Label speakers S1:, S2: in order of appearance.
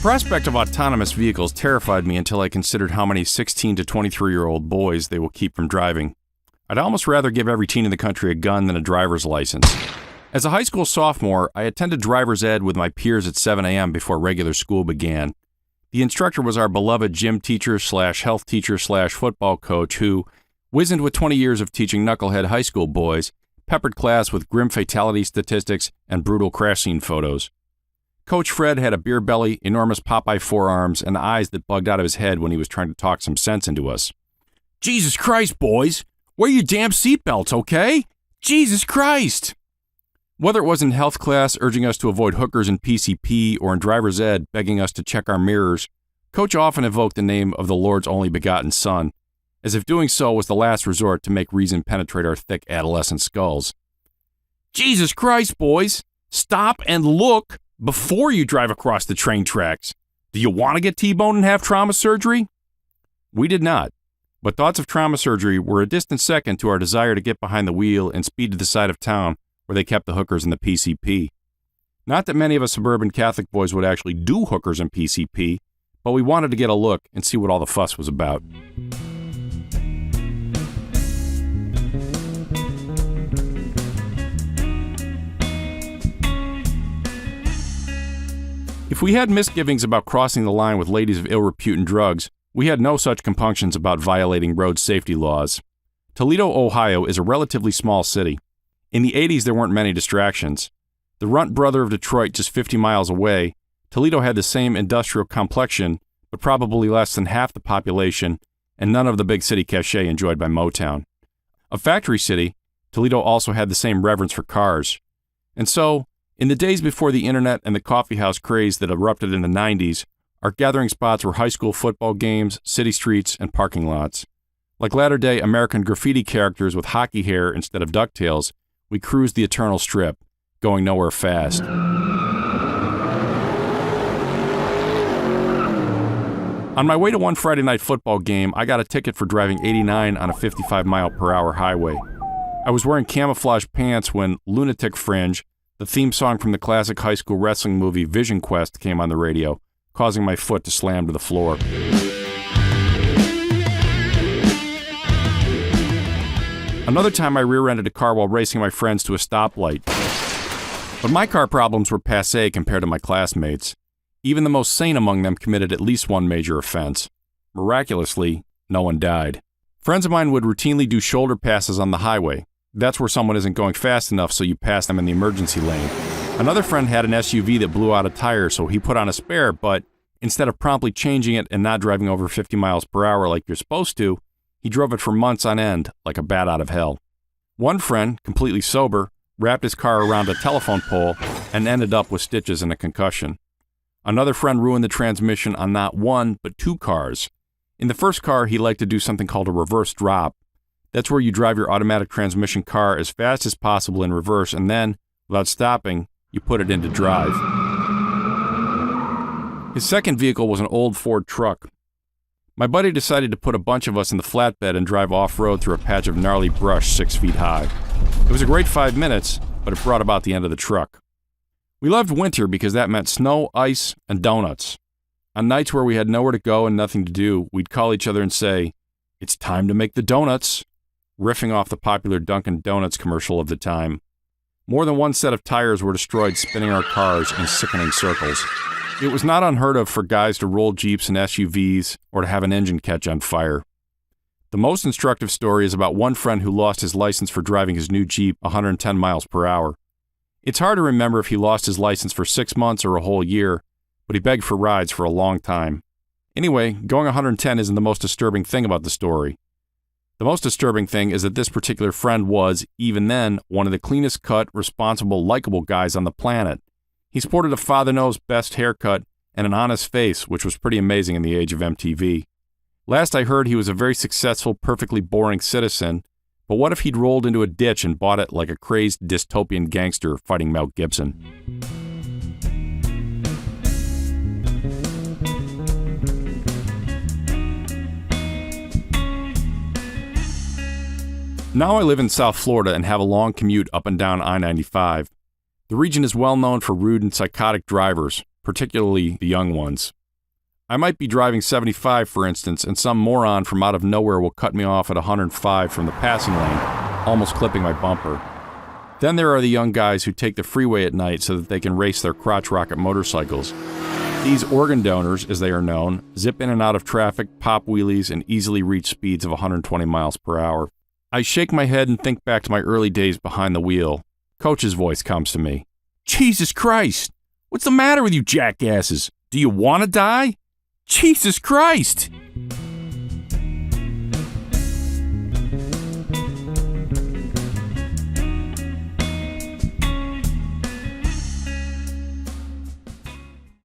S1: prospect of autonomous vehicles terrified me until I considered how many 16 to 23-year-old boys they will keep from driving. I'd almost rather give every teen in the country a gun than a driver's license. As a high school sophomore, I attended driver's ed with my peers at 7 a.m. before regular school began. The instructor was our beloved gym teacher / health teacher / football coach who, wizened with 20 years of teaching knucklehead high school boys, peppered class with grim fatality statistics and brutal crash scene photos. Coach Fred had a beer belly, enormous Popeye forearms, and eyes that bugged out of his head when he was trying to talk some sense into us. Jesus Christ, boys! Wear your damn seatbelts, okay? Jesus Christ! Whether it was in health class urging us to avoid hookers and PCP or in driver's ed begging us to check our mirrors, Coach often invoked the name of the Lord's only begotten Son, as if doing so was the last resort to make reason penetrate our thick adolescent skulls. Jesus Christ, boys! Stop and look before you drive across the train tracks. Do you want to get T-boned and have trauma surgery? We did not, but thoughts of trauma surgery were a distant second to our desire to get behind the wheel and speed to the side of town where they kept the hookers and the PCP. Not that many of us suburban Catholic boys would actually do hookers and PCP, but we wanted to get a look and see what all the fuss was about. If we had misgivings about crossing the line with ladies of ill repute and drugs, we had no such compunctions about violating road safety laws. Toledo, Ohio is a relatively small city. In the 80s, there weren't many distractions. The runt brother of Detroit just 50 miles away, Toledo had the same industrial complexion, but probably less than half the population, and none of the big city cachet enjoyed by Motown. A factory city, Toledo also had the same reverence for cars. And so, in the days before the internet and the coffeehouse craze that erupted in the 90s, our gathering spots were high school football games, city streets, and parking lots. Like latter-day American graffiti characters with hockey hair instead of DuckTales, we cruised the eternal strip, going nowhere fast. On my way to one Friday night football game, I got a ticket for driving 89 on a 55-mile-per-hour highway. I was wearing camouflage pants when Lunatic Fringe, the theme song from the classic high school wrestling movie Vision Quest, came on the radio, causing my foot to slam to the floor. Another time I rear-ended a car while racing my friends to a stoplight. But my car problems were passé compared to my classmates. Even the most sane among them committed at least one major offense. Miraculously, no one died. Friends of mine would routinely do shoulder passes on the highway. That's where someone isn't going fast enough, so you pass them in the emergency lane. Another friend had an SUV that blew out a tire, so he put on a spare, but instead of promptly changing it and not driving over 50 miles per hour like you're supposed to, he drove it for months on end, like a bat out of hell. One friend, completely sober, wrapped his car around a telephone pole and ended up with stitches and a concussion. Another friend ruined the transmission on not one, but two cars. In the first car, he liked to do something called a reverse drop. That's where you drive your automatic transmission car as fast as possible in reverse, and then, without stopping, you put it into drive. His second vehicle was an old Ford truck. My buddy decided to put a bunch of us in the flatbed and drive off-road through a patch of gnarly brush 6 feet high. It was a great 5 minutes, but it brought about the end of the truck. We loved winter because that meant snow, ice, and donuts. On nights where we had nowhere to go and nothing to do, we'd call each other and say, "It's time to make the donuts," riffing off the popular Dunkin' Donuts commercial of the time. More than one set of tires were destroyed spinning our cars in sickening circles. It was not unheard of for guys to roll Jeeps and SUVs or to have an engine catch on fire. The most instructive story is about one friend who lost his license for driving his new Jeep 110 miles per hour. It's hard to remember if he lost his license for 6 months or a whole year, but he begged for rides for a long time. Anyway, going 110 isn't the most disturbing thing about the story. The most disturbing thing is that this particular friend was, even then, one of the cleanest cut, responsible, likable guys on the planet. He sported a father-knows best haircut and an honest face, which was pretty amazing in the age of MTV. Last I heard, he was a very successful, perfectly boring citizen, but what if he'd rolled into a ditch and bought it like a crazed dystopian gangster fighting Mel Gibson? Now I live in South Florida and have a long commute up and down I-95. The region is well known for rude and psychotic drivers, particularly the young ones. I might be driving 75, for instance, and some moron from out of nowhere will cut me off at 105 from the passing lane, almost clipping my bumper. Then there are the young guys who take the freeway at night so that they can race their crotch rocket motorcycles. These organ donors, as they are known, zip in and out of traffic, pop wheelies, and easily reach speeds of 120 miles per hour. I shake my head and think back to my early days behind the wheel. Coach's voice comes to me. Jesus Christ! What's the matter with you jackasses? Do you want to die? Jesus Christ!